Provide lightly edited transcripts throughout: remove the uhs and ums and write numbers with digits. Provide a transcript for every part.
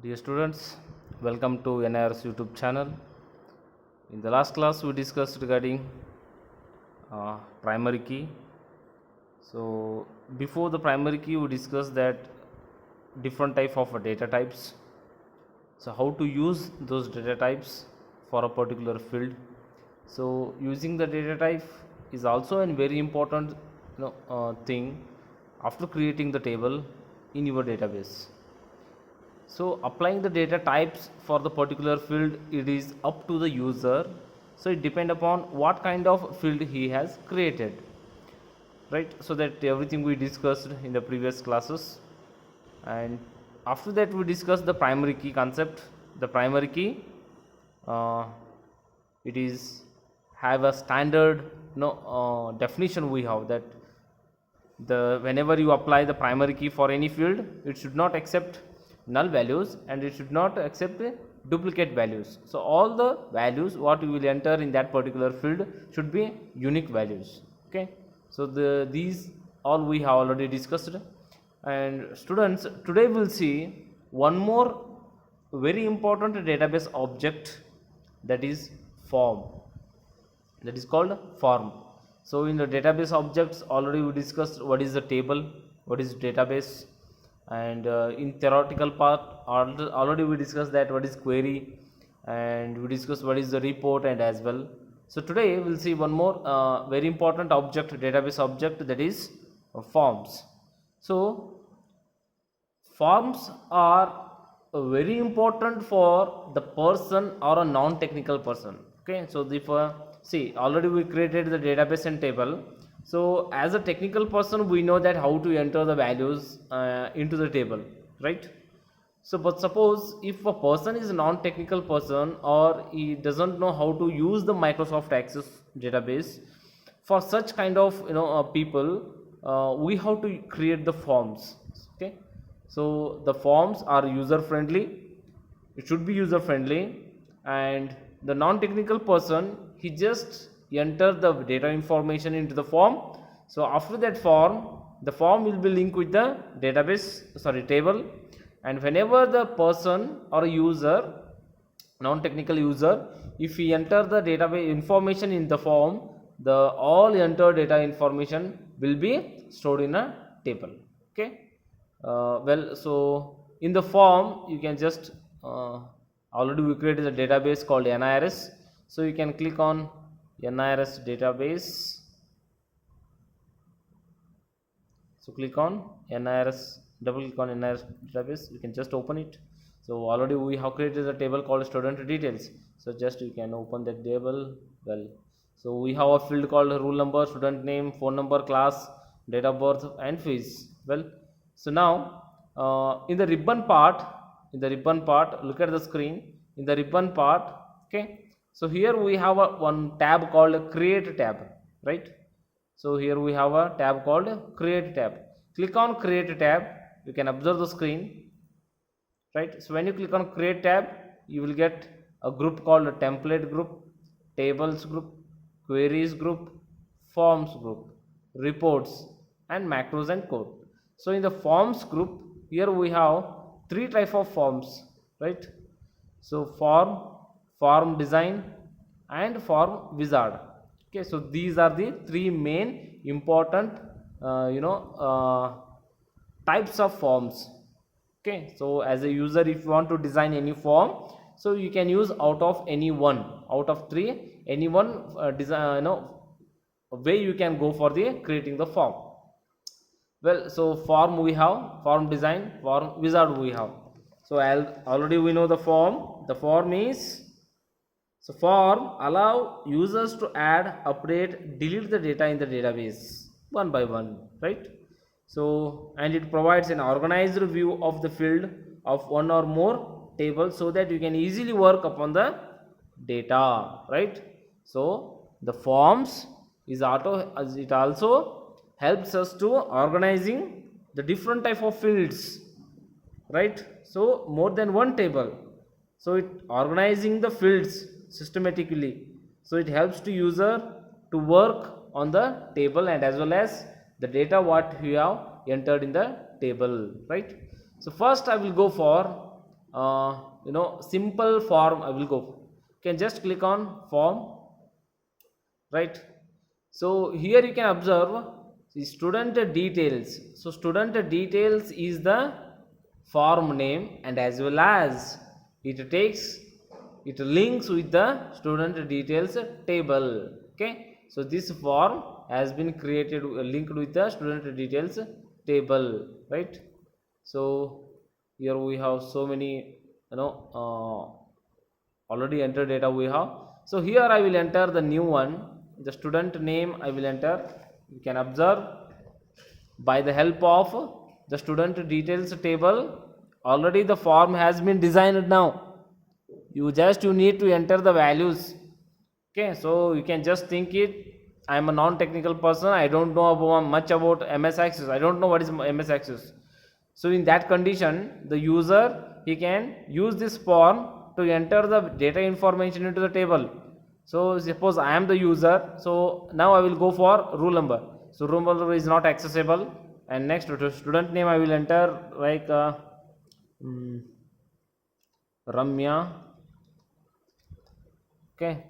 Dear students, welcome to NIR's YouTube channel. In the last class, we discussed regarding primary key. So, before the primary key, we discussed that different type of data types. So, how to use those data types for a particular field. So, using the data type is also a very important thing after creating the table in your database. So applying the data types for the particular field, it is up to the user. So it depends upon what kind of field he has created, right? So that everything we discussed in the previous classes. And after that we discussed the primary key concept. The primary key, it is have a standard definition. We have that whenever you apply the primary key for any field, it should not accept null values and it should not accept duplicate values. So all the values what you will enter in that particular field should be unique values. Okay, so these all we have already discussed. And students, today we will see one more very important database object, that is form, that is called form. So in the database objects already we discussed what is the table, what is database, and in theoretical part already we discussed that what is query, and we discussed what is the report and as well. So today we will see one more very important object, database object, that is forms. So forms are very important for the person or a non-technical person. Okay, so if see, already we created the database and table. So as a technical person, we know that how to enter the values into the table, right? So but suppose if a person is a non-technical person or he doesn't know how to use the Microsoft Access database, for such kind of people, we have to create the forms. Okay, so the forms are user friendly. It should be user friendly, and the non-technical person, he just enter the data information into the form. So after that form, the form will be linked with the database, table, and whenever the person or user, non-technical user, if he enter the database information in the form, the all entered data information will be stored in a table. Okay, so in the form you can just already we created a database called NIRS. So you can click on NIRS database. So click on NIRS, double click on NIRS database, you can just open it. So already we have created a table called student details. So just you can open that table. Well, so we have a field called roll number, student name, phone number, class, date of birth and fees. Well, so now in the ribbon part, look at the screen. In the ribbon part, okay, so here we have one tab called create tab, right? So here we have a tab called create tab. Click on create tab, you can observe the screen, right? So when you click on create tab, you will get a group called a template group, tables group, queries group, forms group, reports, and macros and code. So in the forms group, here we have three types of forms, right? So form design and form wizard. Okay, so these are the three main important types of forms. Okay, so as a user, if you want to design any form, so you can use out of any one, out of three, any one design way you can go for the creating the form. Well, so form we have, form design, form wizard we have. So already we know the form. The form is, so form allow users to add, update, delete the data in the database one by one, right? So and it provides an organized view of the field of one or more tables so that you can easily work upon the data, right? So the forms is it also helps us to organizing the different type of fields, right? So more than one table, so it organizing the fields systematically, so it helps to user to work on the table and as well as the data what you have entered in the table, right? So first I will go for simple form I will go. You can just click on form, right? So here you can observe the student details. So student details is the form name, and as well as it links with the student details table. Okay, so this form has been created linked with the student details table, right? So here we have so many already entered data we have. So here I will enter the new one, the student name I will enter. You can observe by the help of the student details table already the form has been designed. Now you need to enter the values. Okay, so you can just think it, I am a non-technical person, I don't know much about MS Access, I don't know what is MS Access. So in that condition the user, he can use this form to enter the data information into the table. So suppose I am the user, so now I will go for rule number. So rule number is not accessible, and next to student name I will enter like Ramya. Okay,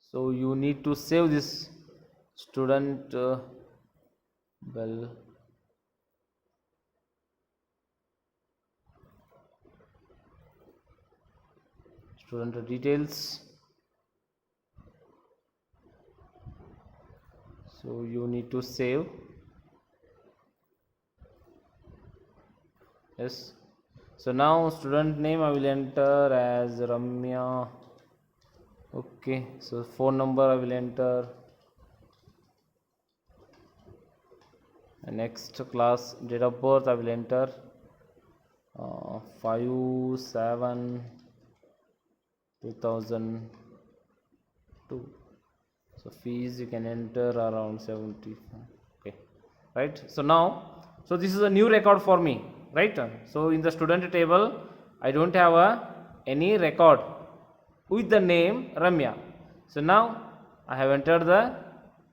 so you need to save this student well, student details. So you need to save. Yes, so now student name I will enter as Ramya. Okay, so phone number I will enter, and next class date of birth I will enter 5/7/2002. So fees you can enter around 75. Okay, right? So now, so this is a new record for me, right? So in the student table I don't have any record with the name Ramya. So now I have entered the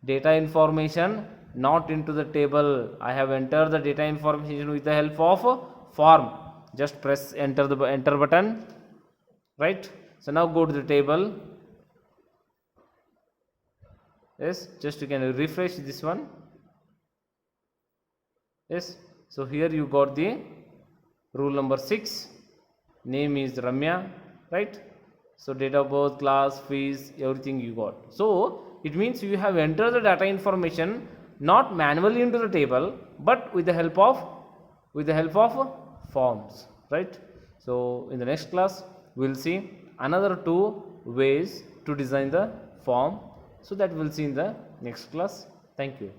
data information not into the table. I have entered the data information with the help of a form. Just press enter the enter button, right? So now go to the table. Yes, just you can refresh this one. Yes, so here you got the rule number 6, name is Ramya, right? So date of birth, class, fees, everything you got. So it means you have entered the data information not manually into the table, but with the help of forms, right? So in the next class we will see another 2 ways to design the form. So that we will see in the next class. Thank you.